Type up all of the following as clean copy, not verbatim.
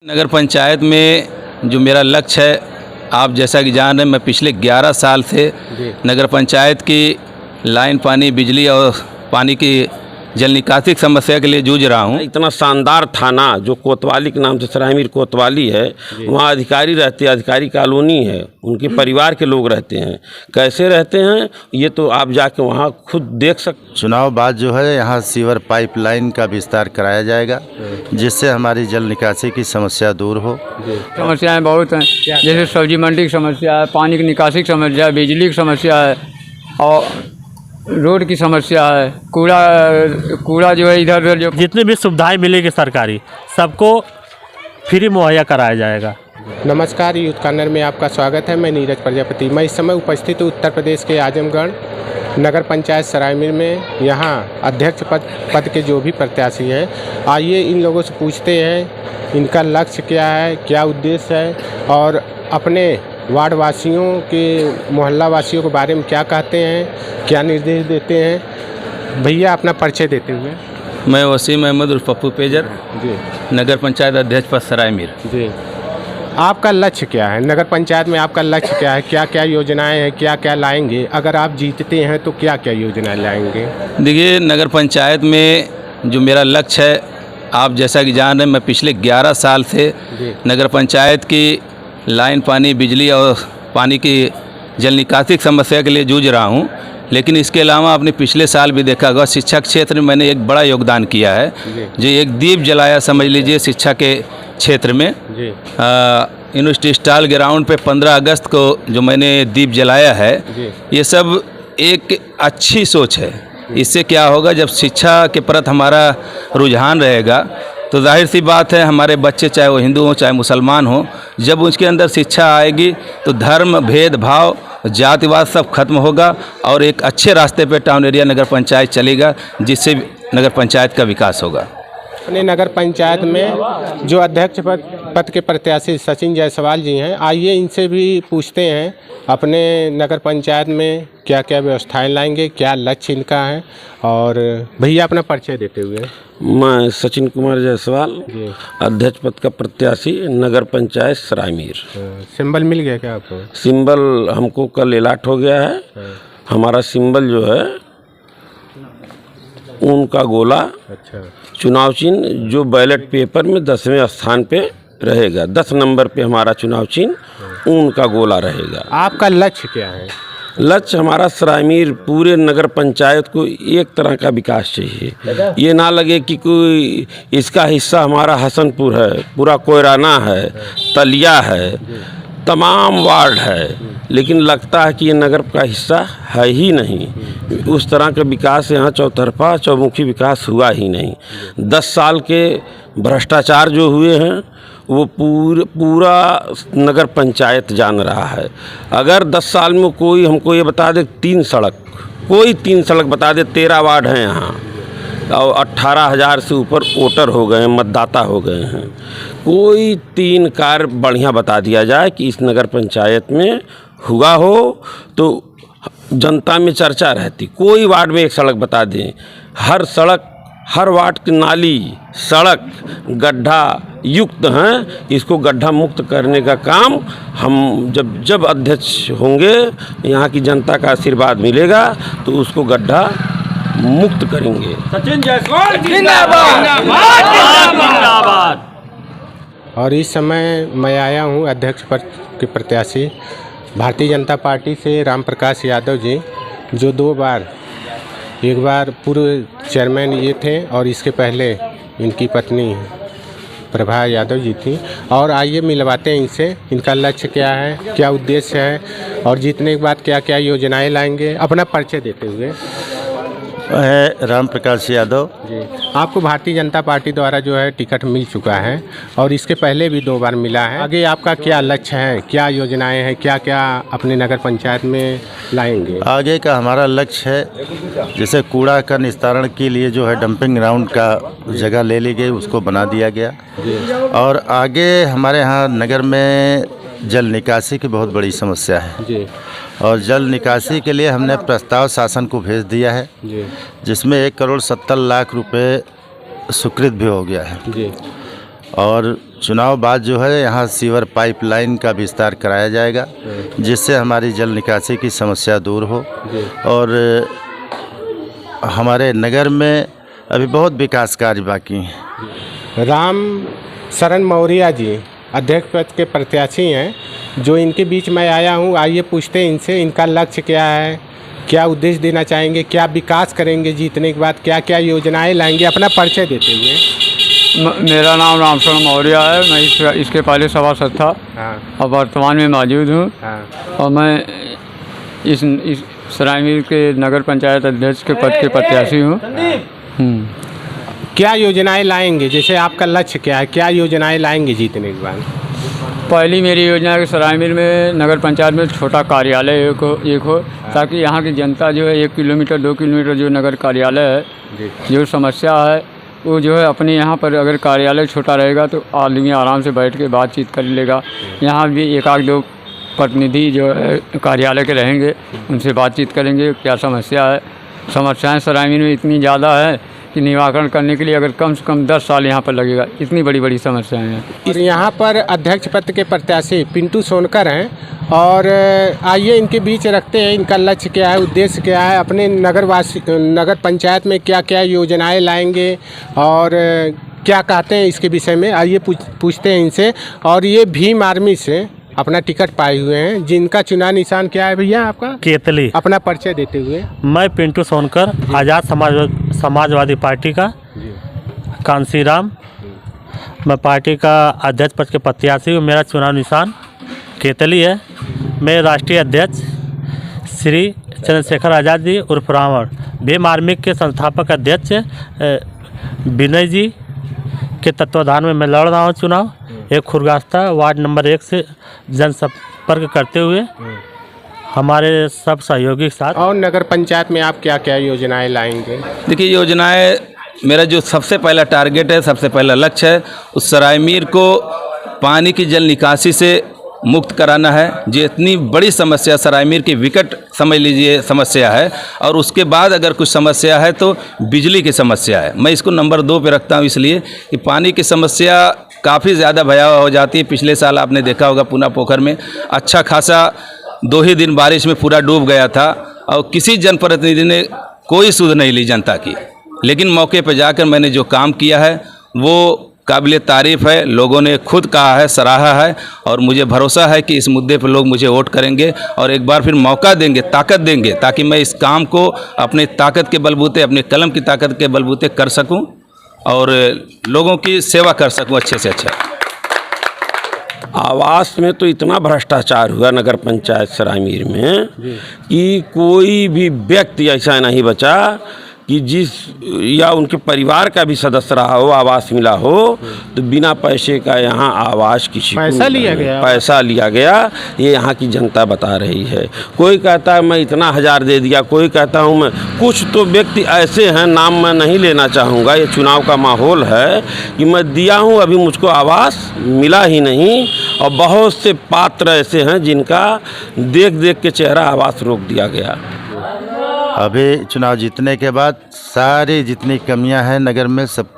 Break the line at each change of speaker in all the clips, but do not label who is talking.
नगर पंचायत में जो मेरा लक्ष्य है, आप जैसा कि जान रहे हैं, मैं पिछले 11 साल से नगर पंचायत की लाइन, पानी, बिजली और पानी की जल निकासी की समस्या के लिए जूझ रहा हूं।
इतना शानदार थाना जो कोतवाली के नाम से सरायमीर कोतवाली है, वहाँ अधिकारी रहते हैं, अधिकारी कॉलोनी है, उनके परिवार के लोग रहते हैं। कैसे रहते हैं ये तो आप जाके वहाँ खुद देख सकते।
चुनाव बाद जो है यहाँ सीवर पाइपलाइन का विस्तार कराया जाएगा, जिससे हमारी जल निकासी की समस्या दूर हो।
समस्याएं बहुत हैं, जैसे सब्जी मंडी की समस्या है, पानी की निकासी की समस्या है, बिजली की समस्या है और रोड की समस्या है। कूड़ा जो है इधर उधर जो
जितनी भी सुविधाएं मिलेगी सरकारी, सबको फ्री मुहैया कराया जाएगा।
नमस्कार, यूथ कॉर्नर में आपका स्वागत है। मैं नीरज प्रजापति। मैं इस समय उपस्थित हूँ उत्तर प्रदेश के आजमगढ़ नगर पंचायत सरायमीर में। यहाँ अध्यक्ष पद के जो भी प्रत्याशी हैं, आइए इन लोगों से पूछते हैं इनका लक्ष्य क्या है, क्या उद्देश्य है और अपने वार्ड वासियों के, मोहल्ला वासियों के बारे में क्या कहते हैं, क्या निर्देश देते हैं। भैया अपना परिचय देते हुए।
मैं वसीम अहमद उर्फ पप्पू पेजर
जी,
नगर पंचायत अध्यक्ष पद सरायमीर।
जी, आपका लक्ष्य क्या है? नगर पंचायत में आपका लक्ष्य क्या है? क्या क्या योजनाएं हैं? क्या क्या लाएंगे? अगर आप जीतते हैं तो क्या क्या योजनाएं लाएंगे?
देखिए, नगर पंचायत में जो मेरा लक्ष्य है, आप जैसा कि जान रहे हैं, मैं पिछले 11 साल से नगर पंचायत की लाइन, पानी, बिजली और पानी की जल निकासी की समस्या के लिए जूझ रहा हूं। लेकिन इसके अलावा आपने पिछले साल भी देखा होगा, शिक्षा क्षेत्र में मैंने एक बड़ा योगदान किया है। जो एक दीप जलाया, समझ लीजिए, शिक्षा के क्षेत्र में यूनिवर्सिटी स्टॉल ग्राउंड पे 15 अगस्त को जो मैंने दीप जलाया है, ये सब एक अच्छी सोच है। इससे क्या होगा, जब शिक्षा के प्रति हमारा रुझान रहेगा तो जाहिर सी बात है, हमारे बच्चे चाहे वो हिंदू हो चाहे मुसलमान हो, जब उसके अंदर शिक्षा आएगी तो धर्म, भेदभाव, जातिवाद सब खत्म होगा और एक अच्छे रास्ते पे टाउन एरिया नगर पंचायत चलेगा, जिससे नगर पंचायत का विकास होगा।
अपने नगर पंचायत में जो अध्यक्ष पद के प्रत्याशी सचिन जायसवाल जी हैं, आइए इनसे भी पूछते हैं अपने नगर पंचायत में क्या क्या व्यवस्थाएं लाएंगे, क्या लक्ष्य इनका है। और भैया अपना परिचय देते हुए।
मैं सचिन कुमार जायसवाल, अध्यक्ष पद का प्रत्याशी नगर पंचायत सरायमीर।
सिंबल मिल गया क्या आपको?
सिंबल हमको कल अलाट हो गया है। हमारा सिंबल जो है ऊन का गोला,
अच्छा,
चुनाव चिन्ह जो बैलेट पेपर में 10वें स्थान पे रहेगा। 10 नंबर पे हमारा चुनाव चिन्ह ऊन का गोला रहेगा।
आपका लक्ष्य क्या है?
लक्ष्य हमारा सरायमीर पूरे नगर पंचायत को एक तरह का विकास चाहिए। ये ना लगे कि कोई इसका हिस्सा हमारा हसनपुर है, पूरा कोयराना है, तलिया है, तमाम वार्ड है, लेकिन लगता है कि ये नगर का हिस्सा है ही नहीं। उस तरह का विकास यहाँ चौतरफा चौमुखी विकास हुआ ही नहीं। 10 साल के भ्रष्टाचार जो हुए हैं वो पूरा नगर पंचायत जान रहा है। अगर 10 साल में कोई हमको ये बता दे 3 सड़क बता दे, 13 वार्ड हैं यहाँ और 18,000 से ऊपर वोटर हो गए हैं, मतदाता हो गए हैं, कोई 3 कार्य बढ़िया बता दिया जाए कि इस नगर पंचायत में हुआ हो तो जनता में चर्चा रहती। कोई वार्ड में एक सड़क बता दें, हर वार्ड की नाली, सड़क गड्ढा युक्त हैं, इसको गड्ढा मुक्त करने का काम हम जब अध्यक्ष होंगे, यहाँ की जनता का आशीर्वाद मिलेगा तो उसको गड्ढा मुक्त करेंगे।
सचिन जायसवाल जिंदाबाद जिंदाबाद।
और इस समय मैं आया हूँ अध्यक्ष पद के प्रत्याशी भारतीय जनता पार्टी से राम प्रकाश यादव जी, जो 2 बार, एक बार पूर्व चेयरमैन ये थे और इसके पहले इनकी पत्नी प्रभा यादव जी थी। और आइए मिलवाते हैं इनसे, इनका लक्ष्य क्या है, क्या उद्देश्य है और जीतने के बाद क्या क्या योजनाएं लाएंगे। अपना परिचय देते हुए।
है राम प्रकाश यादव
जी, आपको भारतीय जनता पार्टी द्वारा जो है टिकट मिल चुका है और इसके पहले भी 2 बार मिला है। आगे आपका क्या लक्ष्य है, क्या योजनाएं हैं, क्या क्या अपने नगर पंचायत में लाएंगे?
आगे का हमारा लक्ष्य है, जैसे कूड़ा का निस्तारण के लिए जो है डंपिंग ग्राउंड का जगह ले ली गई, उसको बना दिया गया। और आगे हमारे यहाँ नगर में जल निकासी की बहुत बड़ी समस्या है
जी,
और जल निकासी के लिए हमने प्रस्ताव शासन को भेज दिया है
जी,
जिसमें 1 करोड़ 70 लाख रुपए स्वीकृत भी हो गया है।
जी,
और चुनाव बाद जो है यहाँ सीवर पाइपलाइन का विस्तार कराया जाएगा, जिससे हमारी जल निकासी की समस्या दूर हो। और हमारे नगर में अभी बहुत विकास कार्य बाकी हैं।
राम शरण मौर्य जी अध्यक्ष पद के प्रत्याशी हैं, जो इनके बीच में आया हूँ। आइए पूछते हैं इनसे, इनका लक्ष्य क्या है, क्या उद्देश्य देना चाहेंगे, क्या विकास करेंगे जीतने के बाद, क्या क्या योजनाएं लाएंगे, अपना परिचय देते हुए।
मेरा नाम रामशरण मौर्य है। मैं इसके पहले सभासद था।
हाँ
और वर्तमान में मौजूद हूँ।
हाँ।
और मैं इस सरायमीर के नगर पंचायत अध्यक्ष के पद के प्रत्याशी हूँ।
क्या योजनाएं लाएंगे, जैसे आपका लक्ष्य क्या है, क्या योजनाएं लाएंगे जीतने के बाद?
पहली मेरी योजना है कि सरायमीर में नगर पंचायत में छोटा कार्यालय एक हो, ताकि यहाँ की जनता जो है 1 किलोमीटर 2 किलोमीटर जो नगर कार्यालय है, जो समस्या है वो जो है अपने यहाँ पर अगर कार्यालय छोटा रहेगा तो आदमी आराम से बैठ के बातचीत कर लेगा। यहाँ भी 1-2 प्रतिनिधि जो है कार्यालय के रहेंगे, उनसे बातचीत करेंगे क्या समस्या है। समस्याएं सरायमीर में इतनी ज़्यादा है कि निराकरण करने के लिए अगर कम से कम 10 साल यहाँ पर लगेगा, इतनी बड़ी बड़ी समस्याएं हैं।
यहाँ पर अध्यक्ष पद के प्रत्याशी पिंटू सोनकर हैं, और आइए इनके बीच रखते हैं इनका लक्ष्य क्या है, उद्देश्य क्या है, अपने नगर पंचायत में क्या क्या योजनाएं लाएंगे और क्या कहते हैं इसके विषय में। आइए पूछते हैं इनसे। और ये भीम आर्मी से अपना टिकट पाए हुए हैं, जिनका चुनाव निशान क्या है भैया आपका?
केतली।
अपना परिचय देते हुए।
मैं पिंटू सोनकर, आज़ाद समाजवादी पार्टी का कांसीराम। मैं पार्टी का अध्यक्ष पद के प्रत्याशी हूँ। मेरा चुनाव निशान केतली है। मैं राष्ट्रीय अध्यक्ष श्री चंद्रशेखर आज़ाद जी उर्फ रावण, भीम आर्मी के संस्थापक अध्यक्ष विनय जी के तत्वाधान में मैं लड़ रहा हूँ चुनाव। एक खुरगास्ता वार्ड नंबर 1 से जनसंपर्क करते हुए हमारे सब सहयोगी के साथ।
और नगर पंचायत में आप क्या क्या योजनाएं लाएंगे?
देखिए, योजनाएं मेरा जो सबसे पहला टारगेट है, सबसे पहला लक्ष्य है, उस सरायमीर को पानी की जल निकासी से मुक्त कराना है। जो इतनी बड़ी समस्या सरायमीर की विकट समझ लीजिए समस्या है। और उसके बाद अगर कुछ समस्या है तो बिजली की समस्या है। मैं इसको नंबर 2 पे रखता हूँ, इसलिए कि पानी की समस्या काफ़ी ज़्यादा भयावह हो जाती है। पिछले साल आपने देखा होगा पूना पोखर में अच्छा खासा 2 ही दिन बारिश में पूरा डूब गया था, और किसी जनप्रतिनिधि ने कोई सुध नहीं ली जनता की। लेकिन मौके पर जाकर मैंने जो काम किया है वो काबिल तारीफ़ है। लोगों ने खुद कहा है, सराहा है, और मुझे भरोसा है कि इस मुद्दे पर लोग मुझे वोट करेंगे और एक बार फिर मौका देंगे, ताकत देंगे, ताकि मैं इस काम को अपने ताकत के बलबूते, अपने कलम की ताकत के बलबूते कर सकूं और लोगों की सेवा कर सकूं अच्छे से अच्छा।
आवास में तो इतना भ्रष्टाचार हुआ नगर पंचायत सरायमीर में कि कोई भी व्यक्ति ऐसा नहीं बचा कि जिस या उनके परिवार का भी सदस्य रहा हो, आवास मिला हो, तो बिना पैसे का यहाँ आवास किसी को
पैसा लिया गया।
पैसा लिया गया। ये यहाँ की जनता बता रही है। कोई कहता है मैं इतना 1000 दे दिया, कोई कहता हूँ मैं। कुछ तो व्यक्ति ऐसे हैं, नाम मैं नहीं लेना चाहूँगा, ये चुनाव का माहौल है, कि मैं दिया हूँ अभी मुझको आवास मिला ही नहीं। और बहुत से पात्र ऐसे हैं जिनका देख देख के चेहरा आवास रोक दिया गया।
अभी चुनाव जीतने के बाद सारी जितनी कमियां हैं नगर में सब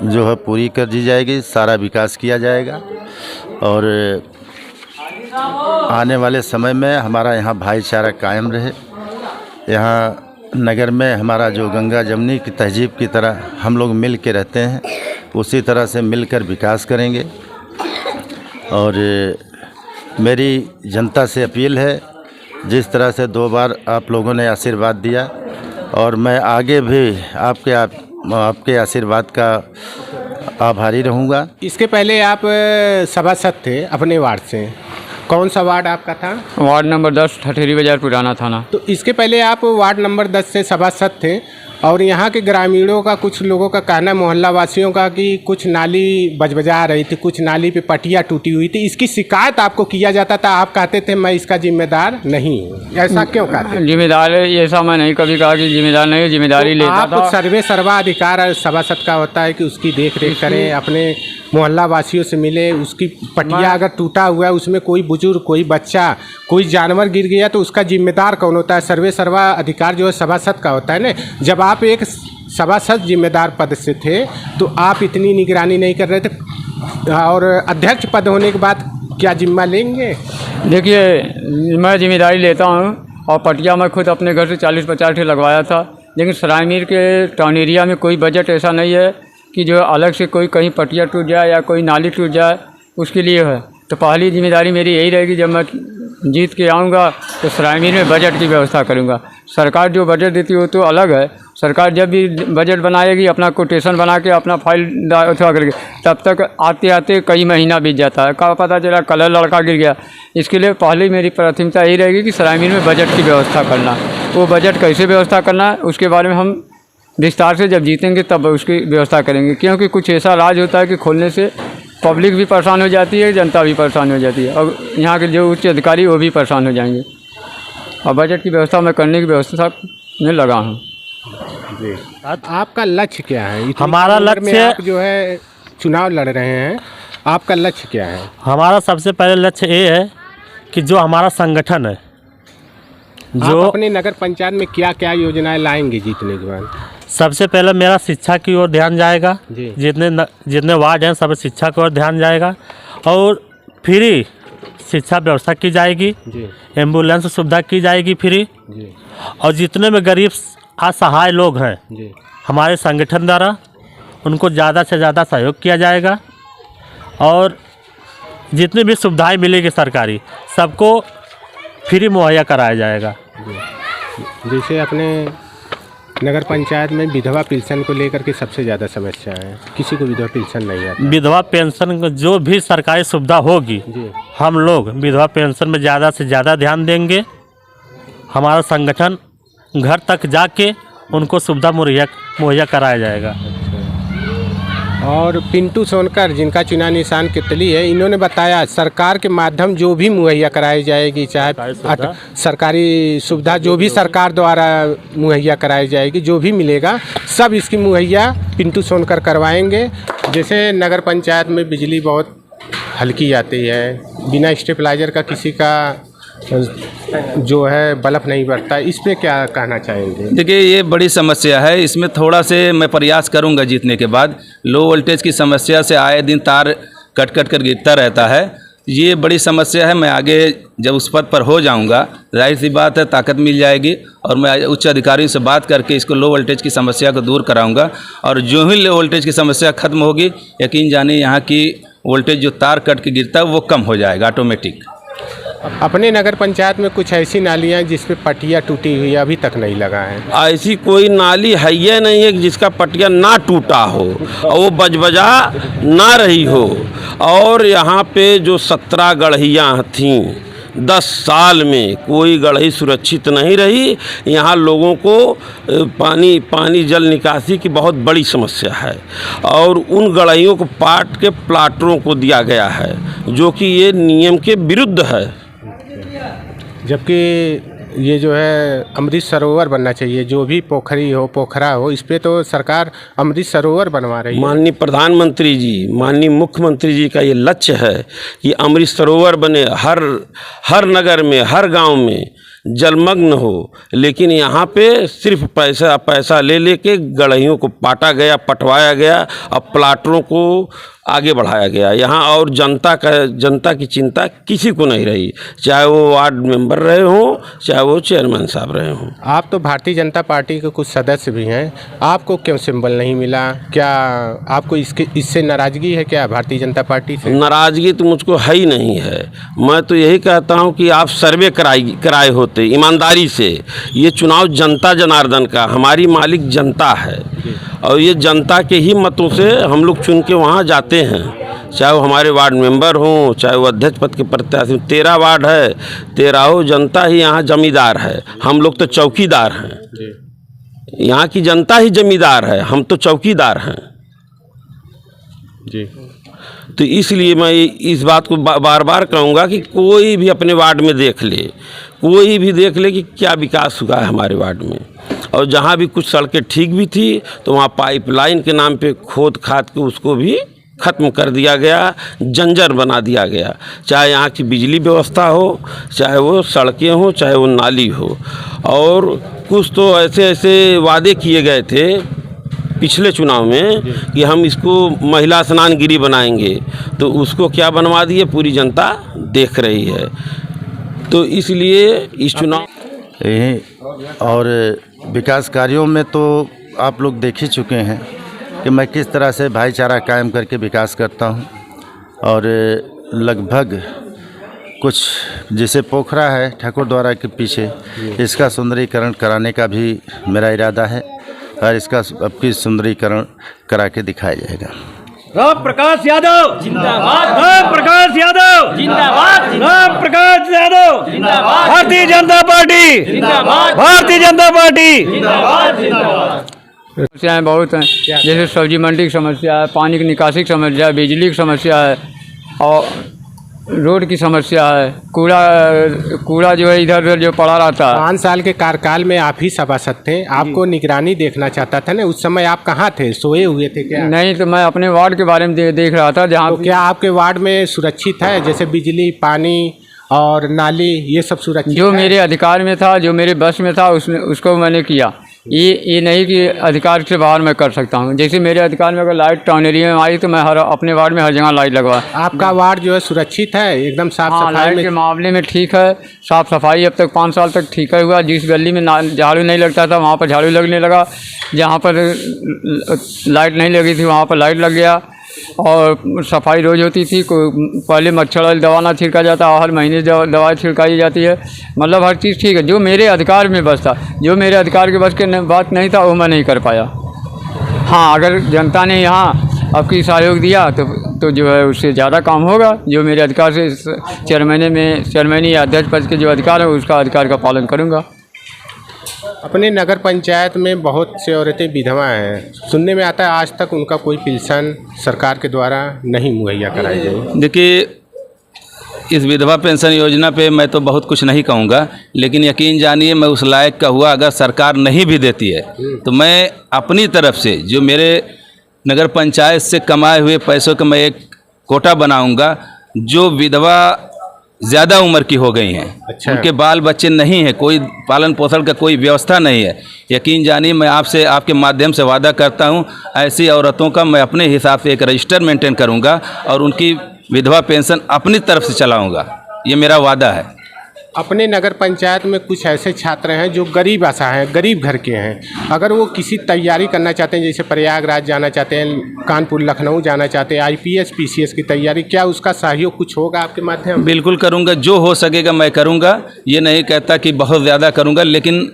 जो है पूरी कर दी जाएगी, सारा विकास किया जाएगा। और आने वाले समय में हमारा यहाँ भाईचारा कायम रहे। यहाँ नगर में हमारा जो गंगा जमुनी की तहजीब की तरह हम लोग मिल के रहते हैं, उसी तरह से मिलकर विकास करेंगे। और मेरी जनता से अपील है, जिस तरह से 2 बार आप लोगों ने आशीर्वाद दिया, और मैं आगे भी आपके आशीर्वाद का आभारी रहूँगा।
इसके पहले आप सभासद थे अपने वार्ड से, कौन सा वार्ड आपका था?
वार्ड नंबर 10 ठठेरी बाजार पुराना थाना।
तो इसके पहले आप वार्ड नंबर 10 से सभासद थे, और यहाँ के ग्रामीणों का, कुछ लोगों का कहना, मोहल्ला वासियों का, कि कुछ नाली बजबजा रही थी, कुछ नाली पे पट्टियाँ टूटी हुई थी, इसकी शिकायत आपको किया जाता था। आप कहते थे मैं इसका जिम्मेदार नहीं हूँ। ऐसा क्यों कहते?
जिम्मेदार है ऐसा मैं नहीं कभी कहा कि जिम्मेदार नहीं है, जिम्मेदारी लेता
आप
था।
सर्वे सर्वा अधिकार सभासद का होता है कि उसकी देख रेख करें, अपने मोहल्ला वासियों से मिले, उसकी पटिया अगर टूटा हुआ है, उसमें कोई बुजुर्ग, कोई बच्चा, कोई जानवर गिर गया तो उसका जिम्मेदार कौन होता है? सर्वे सर्वा अधिकार जो है सभासद का होता है ना। जब आप एक सभासद जिम्मेदार पद से थे तो आप इतनी निगरानी नहीं कर रहे थे। और अध्यक्ष पद होने के बाद क्या जिम्मा लेंगे?
देखिए, मैं जिम्मेदारी लेता हूँ और पटिया मैं खुद अपने घर से 40-50 ठे लगवाया था, लेकिन सराय मीर के टाउन एरिया में कोई बजट ऐसा नहीं है कि जो अलग से कोई कहीं पटिया टूट जाए या कोई नाली टूट जाए उसके लिए है। तो पहली जिम्मेदारी मेरी यही रहेगी, जब मैं जीत के आऊँगा तो सराय मीर में बजट की व्यवस्था करूँगा। सरकार जो बजट देती है वो तो अलग है, सरकार जब भी बजट बनाएगी अपना कोटेशन बना के अपना फाइल उठवा करके, तब तक आते आते कई महीना बीत जाता है, कब पता चला कल लड़का गिर गया। इसके लिए पहले मेरी प्राथमिकता यही रहेगी कि सराय मीर में बजट की व्यवस्था करना। वो बजट कैसे व्यवस्था करना है उसके बारे में हम विस्तार से जब जीतेंगे तब उसकी व्यवस्था करेंगे, क्योंकि कुछ ऐसा राज होता है कि खोलने से पब्लिक भी परेशान हो जाती है, जनता भी परेशान हो जाती है, और यहाँ के जो उच्च अधिकारी वो भी परेशान हो जाएंगे। और बजट की व्यवस्था मैं करने की व्यवस्था में लगा हूँ।
आपका लक्ष्य क्या है?
हमारा लक्ष्य
आप जो है चुनाव लड़ रहे हैं, आपका लक्ष्य क्या है?
हमारा सबसे पहले लक्ष्य ये है कि जो हमारा संगठन है, जो
आप अपने नगर पंचायत में क्या क्या योजनाएं लाएंगे जीतने के बाद?
सबसे पहले मेरा शिक्षा की ओर ध्यान जाएगा।
जी।
जितने वार्ड हैं सब शिक्षा की ओर ध्यान जाएगा और फ्री शिक्षा व्यवस्था की जाएगी, एम्बुलेंस सुविधा की जाएगी फ्री, और जितने में गरीब असहाय लोग हैं हमारे संगठन द्वारा उनको ज़्यादा से ज़्यादा सहयोग किया जाएगा, और जितनी भी सुविधाएं मिलेगी सरकारी सबको फ्री मुहैया कराया जाएगा।
जैसे अपने नगर पंचायत में विधवा पेंशन को लेकर के सबसे ज़्यादा समस्या है, किसी को विधवा पेंशन नहीं आता।
विधवा पेंशन को जो भी सरकारी सुविधा होगी हम लोग विधवा पेंशन में ज़्यादा से ज़्यादा ध्यान देंगे। हमारा संगठन घर तक जाके उनको सुविधा मुहैया कराया जाएगा।
और पिंटू सोनकर जिनका चुनाव निशान तितली है, इन्होंने बताया सरकार के माध्यम जो भी मुहैया कराई जाएगी, चाहे सरकारी सुविधा जो भी सरकार द्वारा मुहैया कराई जाएगी, जो भी मिलेगा सब इसकी मुहैया पिंटू सोनकर करवाएंगे। जैसे नगर पंचायत में बिजली बहुत हल्की आती है, बिना स्टेबलाइजर का किसी का जो है बल्ब नहीं बढ़ता, इस पे क्या कहना चाहेंगे?
देखिए, ये बड़ी समस्या है, इसमें थोड़ा से मैं प्रयास करूंगा जीतने के बाद। लो वोल्टेज की समस्या से आए दिन तार कट कर गिरता रहता है, ये बड़ी समस्या है। मैं आगे जब उस पद पर हो जाऊंगा, जाहिर सी बात है ताकत मिल जाएगी और मैं उच्च अधिकारियों से बात करके इसको लो वोल्टेज की समस्या को दूर कराऊंगा। और जो ही लो वोल्टेज की समस्या खत्म होगी, यकीन जानिए यहाँ की वोल्टेज जो तार कट के गिरता है वो कम हो जाएगा ऑटोमेटिक।
अपने नगर पंचायत में कुछ ऐसी नालियाँ जिसपे पटिया टूटी हुई अभी तक नहीं लगा है?
ऐसी कोई नाली है ये नहीं है कि जिसका पटिया ना टूटा हो और वो बजबजा ना रही हो। और यहाँ पे जो 17 गढ़ियाँ थीं 10 साल में कोई गढ़ी सुरक्षित नहीं रही। यहाँ लोगों को पानी जल निकासी की बहुत बड़ी समस्या है और उन गढ़ियों को पाट के प्लाटरों को दिया गया है, जो कि ये नियम के विरुद्ध है।
जबकि ये जो है अमृत सरोवर बनना चाहिए, जो भी पोखरा हो इस पे तो सरकार अमृत सरोवर बनवा रही है।
माननीय प्रधानमंत्री जी, माननीय मुख्यमंत्री जी का ये लक्ष्य है कि अमृत सरोवर बने, हर नगर में, हर गांव में जलमग्न हो। लेकिन यहाँ पे सिर्फ पैसा ले के गढ़ियों को पाटा गया, पटवाया गया, अब प्लाटरों को आगे बढ़ाया गया यहाँ। और जनता की चिंता किसी को नहीं रही, चाहे वो वार्ड मेंबर रहे हों, चाहे वो चेयरमैन साहब रहे हों।
आप तो भारतीय जनता पार्टी के कुछ सदस्य भी हैं, आपको क्यों सिंबल नहीं मिला? क्या आपको इससे नाराज़गी है क्या भारतीय जनता पार्टी से?
नाराज़गी तो मुझको है ही नहीं है। मैं तो यही कहता हूँ कि आप सर्वे कराए होते ईमानदारी से। ये चुनाव जनता जनार्दन का, हमारी मालिक जनता है और ये जनता के ही मतों से हम लोग चुन के वहाँ जाते हैं, चाहे वो हमारे वार्ड मेंबर हों, चाहे वो अध्यक्ष पद के प्रत्याशी। 13 वार्ड है, 13 जनता ही यहाँ जमींदार है, हम लोग तो चौकीदार हैं। यहाँ की जनता ही जमींदार है, हम तो चौकीदार हैं
जी।
तो इसलिए मैं इस बात को बार बार कहूँगा कि कोई भी अपने वार्ड में देख ले कि क्या विकास हुआ है हमारे वार्ड में। और जहाँ भी कुछ सड़कें ठीक भी थी तो वहाँ पाइपलाइन के नाम पे खोद खाद के उसको भी ख़त्म कर दिया गया, जंजर बना दिया गया। चाहे यहाँ की बिजली व्यवस्था हो, चाहे वो सड़कें हो, चाहे वो नाली हो। और कुछ तो ऐसे वादे किए गए थे पिछले चुनाव में कि हम इसको महिला स्नान गिरी बनाएंगे, तो उसको क्या बनवा दिए पूरी जनता देख रही है। तो इसलिए इस चुनाव
और विकास कार्यों में तो आप लोग देख ही चुके हैं कि मैं किस तरह से भाईचारा कायम करके विकास करता हूं। और लगभग कुछ जैसे पोखरा है ठाकुर द्वारा के पीछे, इसका सुंदरीकरण कराने का भी मेरा इरादा है और इसका अब की सुंदरीकरण करा के दिखाया जाएगा।
राम प्रकाश यादव जिंदाबाद, राम प्रकाश यादव जिंदाबाद, राम प्रकाश यादव जिंदाबाद, भारतीय जनता पार्टी जिंदाबाद, भारतीय जनता पार्टी जिंदाबाद, जिंदाबाद।
समस्याएं बहुत हैं, जैसे सब्जी मंडी की समस्या है, पानी की निकासी की समस्या है, बिजली की समस्या है और रोड की समस्या है। कूड़ा जो है इधर उधर जो पड़ा रहता है।
5 साल के कार्यकाल में आप ही सभासद थे, आपको निगरानी देखना चाहता था ना, उस समय आप कहाँ थे, सोए हुए थे क्या?
नहीं, तो मैं अपने वार्ड के बारे में देख रहा था, जहाँ
तो क्या आपके वार्ड में सुरक्षित है, जैसे बिजली, पानी और नाली, ये सब सुरक्षित
जो
है?
मेरे अधिकार में था, जो मेरे बस में था, उसको मैंने किया। ये नहीं कि अधिकार से बाहर मैं कर सकता हूँ। जैसे मेरे अधिकार में अगर लाइट टाउन एरिया में आई तो मैं अपने वार्ड में हर जगह लाइट लगवा।
आपका वार्ड जो है सुरक्षित है, एकदम साफ
हाँ,
सफाई
लाइट
में?
के मामले में ठीक है, साफ़ सफाई अब तक 5 साल तक ठीक है हुआ। जिस गली में झाड़ू नहीं लगता था वहाँ पर झाड़ू लगने लगा, जहाँ पर लाइट नहीं लगी थी वहाँ पर लाइट लग गया। और सफाई रोज़ होती थी, पहले मच्छर वाली दवा ना छिड़का जाता, हर महीने दवा छिड़काई जाती है। मतलब हर चीज़ ठीक है, जो मेरे अधिकार में बस था, जो मेरे अधिकार के बस के बात नहीं था वो मैं नहीं कर पाया। हाँ, अगर जनता ने यहाँ आपकी सहयोग दिया तो जो है उससे ज़्यादा काम होगा। जो मेरे अधिकार से चेयरमैनी या अध्यक्ष पद के जो अधिकार है उसका अधिकार का पालन करूँगा।
अपने नगर पंचायत में बहुत से औरतें विधवा हैं, सुनने में आता है आज तक उनका कोई पेंशन सरकार के द्वारा नहीं मुहैया कराई गई।
देखिए, इस विधवा पेंशन योजना पे मैं तो बहुत कुछ नहीं कहूँगा, लेकिन यकीन जानिए मैं उस लायक का हुआ। अगर सरकार नहीं भी देती है तो मैं अपनी तरफ से जो मेरे नगर पंचायत से कमाए हुए पैसों का मैं एक कोटा बनाऊँगा। जो विधवा ज़्यादा उम्र की हो गई हैं,
अच्छा।
उनके बाल बच्चे नहीं हैं, कोई पालन पोषण का कोई व्यवस्था नहीं है, यकीन जानिए मैं आपसे आपके माध्यम से वादा करता हूं, ऐसी औरतों का मैं अपने हिसाब से एक रजिस्टर मेंटेन करूंगा और उनकी विधवा पेंशन अपनी तरफ से चलाऊंगा। ये मेरा वादा है।
अपने नगर पंचायत में कुछ ऐसे छात्र हैं जो गरीब आशा हैं, गरीब घर के हैं, अगर वो किसी तैयारी करना चाहते हैं, जैसे प्रयागराज जाना चाहते हैं, कानपुर लखनऊ जाना चाहते हैं, IPS PCS की तैयारी, क्या उसका सहयोग कुछ होगा आपके माध्यम?
बिल्कुल करूंगा, जो हो सकेगा मैं करूंगा। ये नहीं कहता कि बहुत ज़्यादा करूंगा, लेकिन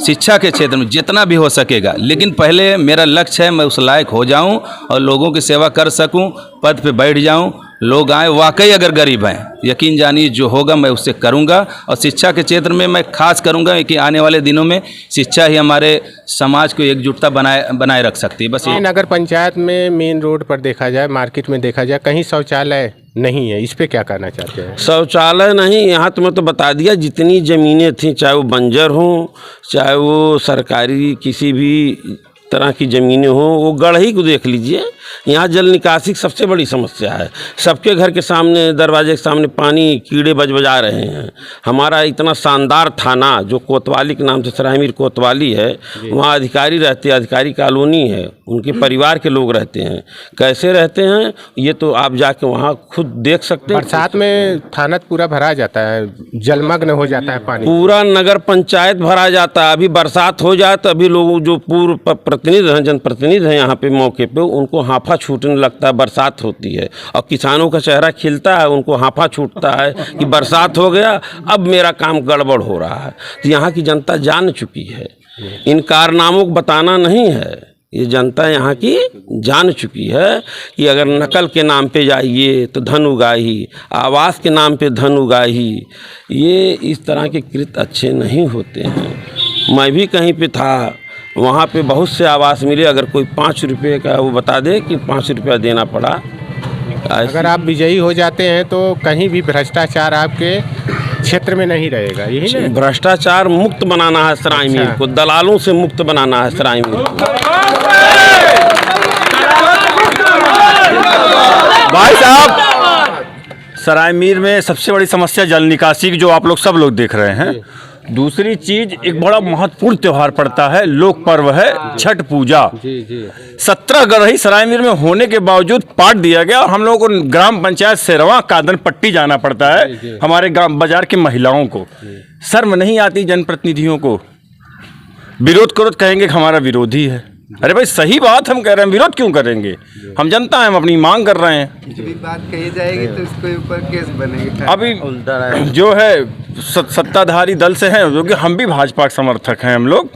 शिक्षा के क्षेत्र में जितना भी हो सकेगा। लेकिन पहले मेरा लक्ष्य है मैं उस लायक हो जाऊं और लोगों की सेवा कर सकूं, पद पे बैठ जाऊं, लोग आए वाकई अगर गरीब हैं, यकीन जानिए जो होगा मैं उससे करूंगा। और शिक्षा के क्षेत्र में मैं खास करूंगा कि आने वाले दिनों में शिक्षा ही हमारे समाज को एकजुटता बनाए रख सकती है। बस ये
नगर पंचायत में मेन रोड पर देखा जाए, मार्केट में देखा जाए, कहीं शौचालय नहीं है, इस पे क्या करना चाहते हैं?
शौचालय नहीं, यहाँ तो मैं तो बता दिया, जितनी ज़मीनें थी, चाहे वो बंजर हों, चाहे वो सरकारी किसी भी तरह की ज़मीनें हों, वो गढ़ही को देख लीजिए। यहाँ जल निकासी की सबसे बड़ी समस्या है। सबके घर के सामने, दरवाजे के सामने पानी कीड़े बजा रहे हैं। हमारा इतना शानदार थाना जो कोतवाली के नाम से सरायमीर कोतवाली है, वहाँ अधिकारी रहते हैं, अधिकारी कॉलोनी है, उनके परिवार के लोग रहते हैं। कैसे रहते हैं ये तो आप जाके वहाँ खुद देख सकते हैं।
बरसात में थाना पूरा भरा जाता है, जलमग्न हो जाता है पानी,
पूरा नगर पंचायत भरा जाता है। अभी बरसात हो जाए तो अभी लोग जो पूर्व प्रतिनिधि हैं, जनप्रतिनिधि हैं यहाँ पे मौके पे, उनको हाफा छूटने लगता है, बरसात होती है और किसानों का चेहरा खिलता है, उनको हाफा छूटता है कि बरसात हो गया, अब मेरा काम गड़बड़ हो रहा है। तो यहाँ की जनता जान चुकी है, इन कारनामों को बताना नहीं है, ये जनता यहाँ की जान चुकी है कि अगर नकल के नाम पे जाइए तो धन उगाही, आवास के नाम पे धन उगाही, ये इस तरह के कृत्य अच्छे नहीं होते हैं। मैं भी कहीं पे था, वहाँ पे बहुत से आवास मिले, अगर कोई 5 रुपये का वो बता दे कि 5 रुपया देना पड़ा।
अगर आप विजयी हो जाते हैं तो कहीं भी भ्रष्टाचार आपके क्षेत्र में नहीं रहेगा, यही ना?
भ्रष्टाचार मुक्त बनाना है सरायमीर को, दलालों से मुक्त बनाना है सरायमीर को।
भाई साहब, सरायमीर में सबसे बड़ी समस्या जल निकासी की, जो आप लोग सब लोग देख रहे हैं।
दूसरी चीज, एक बड़ा महत्वपूर्ण त्यौहार पड़ता है, लोक पर्व है छठ पूजा।
जी जी
17 गरही सरायमीर में होने के बावजूद पाट दिया गया और हम लोगों को ग्राम पंचायत सेरवा कादन पट्टी जाना पड़ता है हमारे ग्राम बाजार की महिलाओं को। शर्म नहीं आती जनप्रतिनिधियों को? विरोध करो तो कहेंगे कि हमारा विरोधी है। अरे भाई सही बात हम कह रहे हैं, विरोध क्यों करेंगे? हम जनता हैं, हम अपनी मांग कर रहे हैं।
कुछ भी बात कही जाएगी तो इसके ऊपर केस बनेगा।
अभी जो है सत्ताधारी दल से हैं, क्योंकि हम भी भाजपा के समर्थक हैं। हम लोग,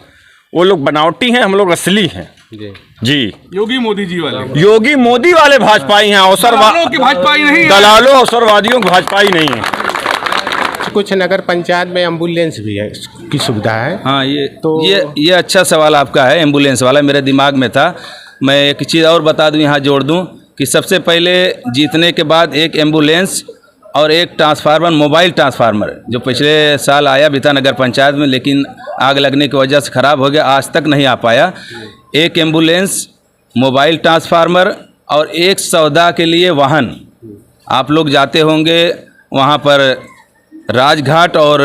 वो लोग बनावटी हैं, हम लोग असली हैं। जी
योगी मोदी जी वाले,
योगी मोदी वाले भाजपाई हैं,
दलालों की भाजपाई नहीं है।
दलालों अवसरवादियों की भाजपाई नहीं है।
कुछ नगर पंचायत में एम्बुलेंस भी है की सुविधा है।
हाँ,
तो-
ये अच्छा सवाल आपका है, एम्बुलेंस वाला मेरे दिमाग में था। मैं एक चीज़ और बता दूं, यहाँ जोड़ दूं कि सबसे पहले जीतने के बाद एक एम्बुलेंस और एक ट्रांसफार्मर, मोबाइल ट्रांसफार्मर, जो पिछले साल आया भी था नगर पंचायत में, लेकिन आग लगने की वजह से ख़राब हो गया, आज तक नहीं आ पाया। एक एम्बुलेंस, मोबाइल ट्रांसफार्मर और एक सौदा के लिए वाहन। आप लोग जाते होंगे वहाँ पर राजघाट और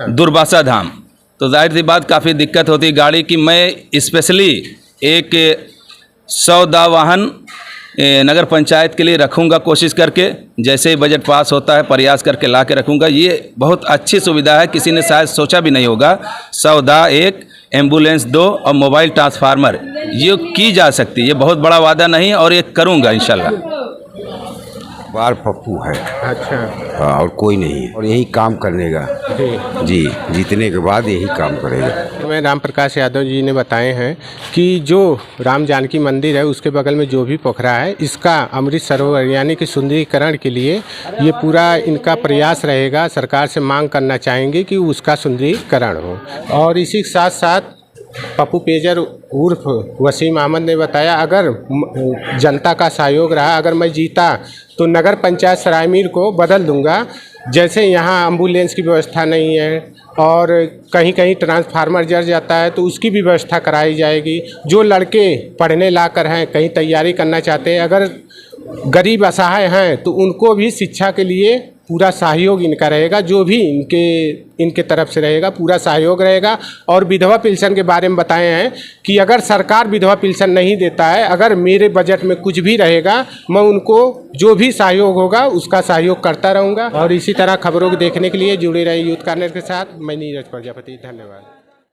दुर्वासा धाम, तो जाहिर सी बात काफ़ी दिक्कत होती है गाड़ी की। मैं स्पेशली एक सौदा वाहन नगर पंचायत के लिए रखूँगा, कोशिश करके जैसे ही बजट पास होता है प्रयास करके ला के रखूँगा। ये बहुत अच्छी सुविधा है, किसी ने शायद सोचा भी नहीं होगा। सौदा 1, एम्बुलेंस 2 और मोबाइल ट्रांसफार्मर, ये की जा सकती है। ये बहुत बड़ा वादा नहीं, और ये करूँगा इंशाल्लाह।
बार पप्पू है।
अच्छा।
हाँ, और कोई नहीं है, और यही काम करने का। जी जीतने के बाद यही काम करेगा।
मैं राम प्रकाश यादव जी ने बताए हैं कि जो राम जानकी मंदिर है उसके बगल में जो भी पोखरा है, इसका अमृत सरोवर यानी कि सुंदरीकरण के लिए ये पूरा इनका प्रयास रहेगा। सरकार से मांग करना चाहेंगे कि उसका सुंदरीकरण हो। और इसी के साथ साथ पप्पू पेजर उर्फ वसीम अहमद ने बताया, अगर जनता का सहयोग रहा, अगर मैं जीता तो नगर पंचायत सरायमीर को बदल दूंगा। जैसे यहाँ एम्बुलेंस की व्यवस्था नहीं है और कहीं कहीं ट्रांसफार्मर जल जाता है तो उसकी भी व्यवस्था कराई जाएगी। जो लड़के पढ़ने लाकर हैं, कहीं तैयारी करना चाहते हैं, अगर गरीब असहाय हैं तो उनको भी शिक्षा के लिए पूरा सहयोग इनका रहेगा। जो भी इनके तरफ से रहेगा पूरा सहयोग रहेगा। और विधवा पेंशन के बारे में बताए हैं कि अगर सरकार विधवा पेंशन नहीं देता है, अगर मेरे बजट में कुछ भी रहेगा, मैं उनको जो भी सहयोग होगा उसका सहयोग करता रहूँगा। और इसी तरह खबरों को देखने के लिए जुड़े रहे यूथ कार्नर के साथ। मैं नीरज प्रजापति, धन्यवाद।